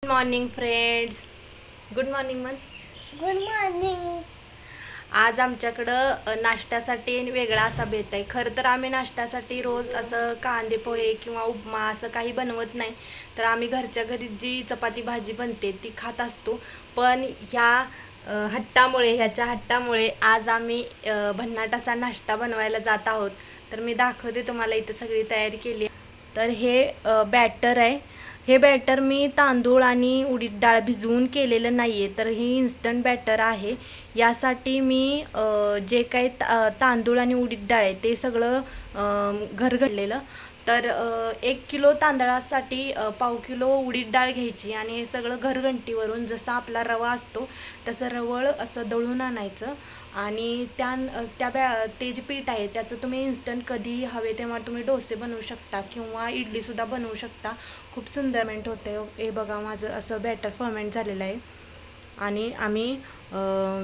Good morning friends. Good morning मन. Good morning. आज आमच्याकडं नाश्त्यासाठी वेगळा असा बेत आहे. खरं तर आम्ही नाश्त्यासाठी रोज असं कांदे पोहे किंवा उपमा असं काही बनवत नाही. तर आम्ही घरच्या घरी जी चपाती भाजी बनते ती खात असतो. पण ह्याच्या हट्टामुळे आज आम्ही भन्नाट असा नाश्ता बनवायला जात आहोत. तर मी दाखवते तुम्हाला. इथं सगळी तयारी केली आहे. तर हे बॅटर आहे. हे बॅटर मी तांदूळ आणि उडीद डाळ भिजवून केलेलं नाही आहे, तर हे इन्स्टंट बॅटर आहे. यासाठी मी जे काही तांदूळ आणि उडीद डाळ आहे ते सगळं घरघडलेलं. तर 1 किलो तांदळासाठी पाव किलो उडीद डाळ घ्यायची आणि हे सगळं घरघंटीवरून जसा आपला रवा असतो तसं रवळ असं दळून आणायचं. आणि ते जे पीठ आहे त्याचं तुम्ही इन्स्टंट कधी हवे तेव्हा तुम्ही डोसे बनवू शकता किंवा इडलीसुद्धा बनवू शकता. खूप सुंदर मेंट होते. हे बघा, माझं असं बॅटर फर्मेंट झालेलं आहे. आणि आम्ही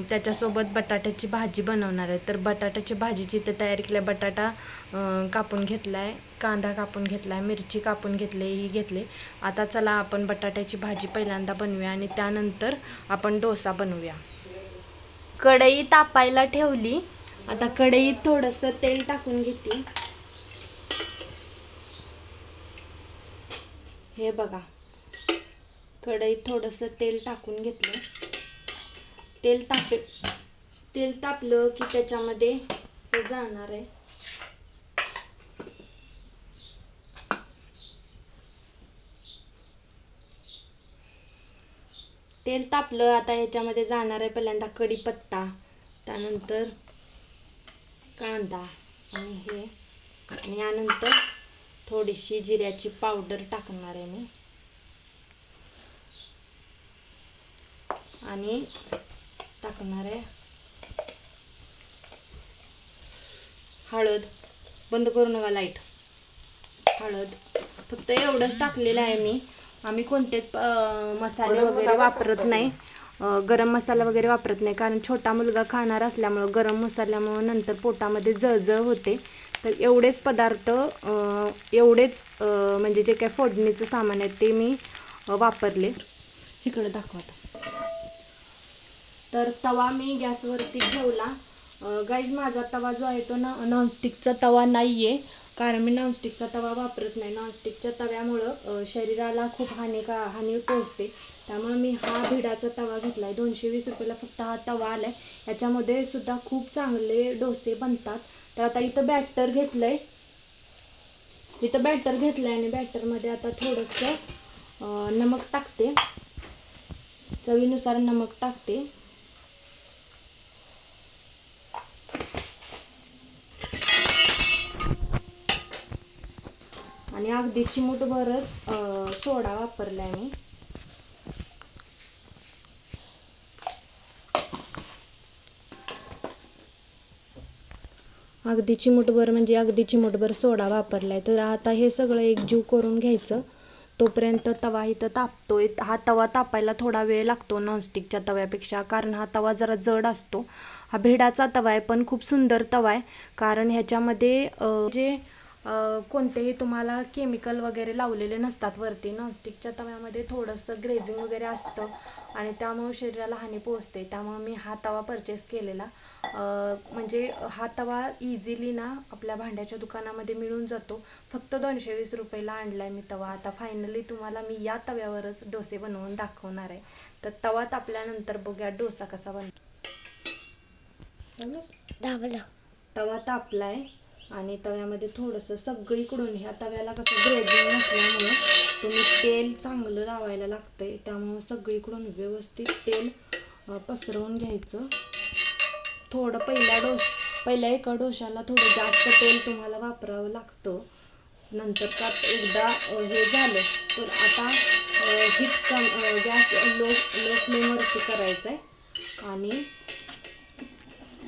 त्याच्यासोबत बटाट्याची भाजी बनवणार आहे. तर बटाट्याची भाजीची इथे तयारी केली आहे. बटाटा कापून घेतला आहे, कांदा कापून घेतला आहे, मिरची कापून ही घेतले. आता चला आपण बटाट्याची भाजी पहिल्यांदा बनवूया आणि त्यानंतर आपण डोसा बनवूया. कढई तापायला ठेवली. आता कढईत थोडंसं तेल टाकून घेते. हे बघा, कढईत थोडंसं तेल टाकून घेतलं. तेल तापलं की त्याच्यामध्ये हे जाणार आहे. तेल तापलं, आता ह्याच्यामध्ये जाणार आहे पहिल्यांदा कढीपत्ता, त्यानंतर कांदा आणि यानंतर थोडीशी जिऱ्याची पावडर टाकणार आहे मी. आणि टाकणार आहे हळद. बंद करू नका लाईट. हळद फक्त एवढंच टाकलेलं आहे मी. आम्ही कोणतेच मसाले वगैरे वापरत नाही. गरम मसाला वगैरे वापरत नाही, कारण छोटा मुलगा खाणार असल्यामुळं गरम मसाल्यामुळं नंतर पोटामध्ये जळजळ होते. तर एवढेच पदार्थ, म्हणजे जे काही फोडणीचं सामान आहे ते मी वापरले. इकडं दाखवता. तर तवा मी गॅसवरती ठेवला. गाईज, माझा तवा जो आहे तो नॉनस्टिकचा तवा नाही आहे, कारण मी नॉनस्टिकचा तवा वापरत नाही. नॉनस्टिकच्या तव्यामुळं शरीराला खूप हानी पोचते. त्यामुळे मी हा भिडाचा तवा घेतला आहे. 220 रुपयाला फक्त हा तवा आला आहे. याच्यामध्ये सुद्धा खूप चांगले डोसे बनतात. तर आता इथं बॅटर घेतलं आहे आणि बॅटरमध्ये आता थोडंसं नमक टाकते. चवीनुसार नमक टाकते. आणि अगदी चिमूटभरच सोडा वापरलाय मी. अगदी चिमूटभर सोडा वापरलाय. तर आता हे सगळं एकजीव करून घ्यायचं. तोपर्यंत तवा इथं तापतोय. हा तवा तापायला थोडा वेळ लागतो नॉनस्टिकच्या तव्यापेक्षा, कारण हा तवा जरा जड असतो. हा भिडाचा तवा आहे, पण खूप सुंदर तवा आहे, कारण ह्याच्यामध्ये कोणतेही तुम्हाला केमिकल वगैरे लावलेले नसतात वरती. नॉनस्टिकच्या तव्यामध्ये थोडंसं ग्रेझिंग वगैरे असतं आणि त्यामुळे शरीराला हानी पोचते. त्यामुळे मी हा तवा परचेस केलेला. म्हणजे हा तवा इझिली ना आपल्या भांड्याच्या दुकानामध्ये मिळून जातो. फक्त 220 रुपयाला आणलाय मी तवा. आता फायनली तुम्हाला मी या तव्यावरच डोसे बनवून दाखवणार आहे. तर तवा तापल्यानंतर बघूया डोसा कसा बनतो. तवा तापलाय आणि तव्यामध्ये थोडंसं सगळीकडून, ह्या तव्याला कसं ग्रेझिंग नसल्यामुळे तुम्ही तेल चांगलं लावायला लागतंय. त्यामुळं सगळीकडून व्यवस्थित तेल पसरवून घ्यायचं. थोडं पहिल्या एका डोशाला थोडं जास्त तेल तुम्हाला वापरावं लागतं. नंतर का एकदा हे झालं तर आता गॅस लो फ्लेमवरती करायचं आहे आणि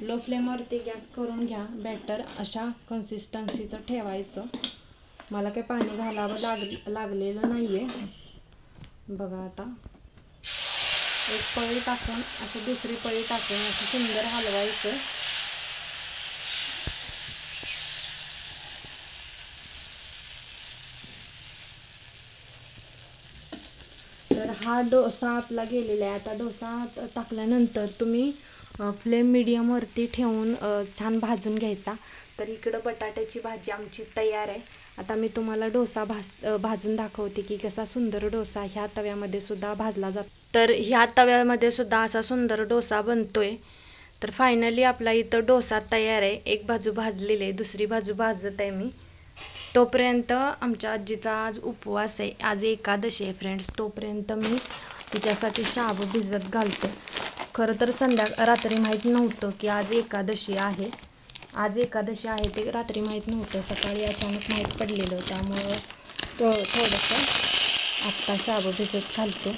लो फ्लेमवरती गॅस करून घ्या. बॅटर अशा कन्सिस्टन्सीचं ठेवायचं. मला काही पाणी घालावं लागलेलं नाही आहे. बघा, आता एक पळी टाकून असं दुसरी पळी टाकून असं सुंदर हलवायचं. तर हा डोसा आपला गेलेला आहे. आता डोसा टाकल्यानंतर तुम्ही फ्लेम मीडियमवरती ठेवून छान भाजून घ्यायचा. तर इकडं बटाट्याची भाजी आमची तयार आहे. आता मी तुम्हाला डोसा भाजून दाखवते की कसा सुंदर डोसा ह्या तव्यामध्ये सुद्धा भाजला जातो. तर ह्या तव्यामध्ये सुद्धा असा सुंदर डोसा बनतोय. तर फायनली आपला इथं डोसा तयार आहे. एक बाजू भाजलेली आहे, दुसरी बाजू भाजत आहे मी. तोपर्यंत आमच्या आजीचा आज उपवास आहे, आज एकादशी आहे फ्रेंड्स. तोपर्यंत मी तिच्यासाठी शाबू भिजत घालते. खरं तर रात्री माहीत नव्हतं की आज एकादशी आहे. आज एकादशी आहे ते रात्री माहीत नव्हतं, सकाळी अचानक माहीत पडलेलं. त्यामुळं थोडंसं आत्ता शाबू भिजत घालते.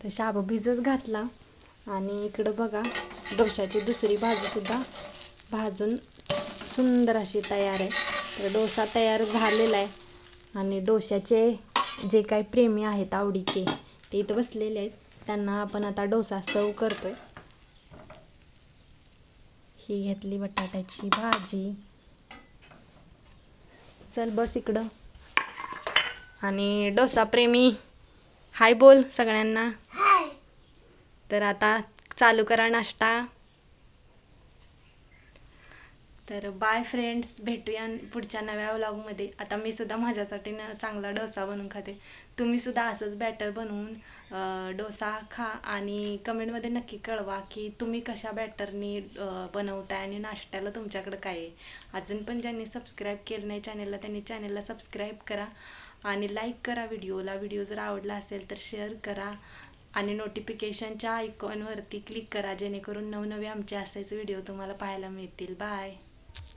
तर शाबू भिजत घातला आणि इकडं बघा डोशाची दुसरी बाजूसुद्धा भाजून सुंदर अशी तयार आहे. तर डोसा तयार झालेला आहे आणि डोशाचे जे काही प्रेमी आहेत आवडीचे ते इथं बसलेले आहेत. त्यांना आपण आता डोसा सर्व करतोय. ही घेतली बटाट्याची भाजी. चल बस इकडं. आणि डोसा प्रेमी हाय बोल सगळ्यांना. तर आता चालू करा नाश्ता. तर बाय फ्रेंड्स, भेटूया पुढच्या नव्या व्लॉगमध्ये. आता मी सुद्धा माझ्यासाठी चांगला डोसा बनवून खाते. तुम्ही सुद्धा असंच बॅटर बनवून डोसा खा आणि कमेंटमध्ये नक्की कळवा की तुम्ही कशा बॅटरनी बनवताय आणि नाश्त्याला तुमच्याकडं काय आहे. अजून पण ज्यांनी सबस्क्राईब केलं नाही चॅनलला त्यांनी चॅनलला सबस्क्राईब करा आणि लाईक करा व्हिडिओला. व्हिडिओ जर आवडला असेल तर शेअर करा आणि नोटिफिकेशनच्या आयकॉनवरती क्लिक करा जेणेकरून नवनवे आमचे असेच व्हिडिओ तुम्हाला पाहायला मिळतील. बाय.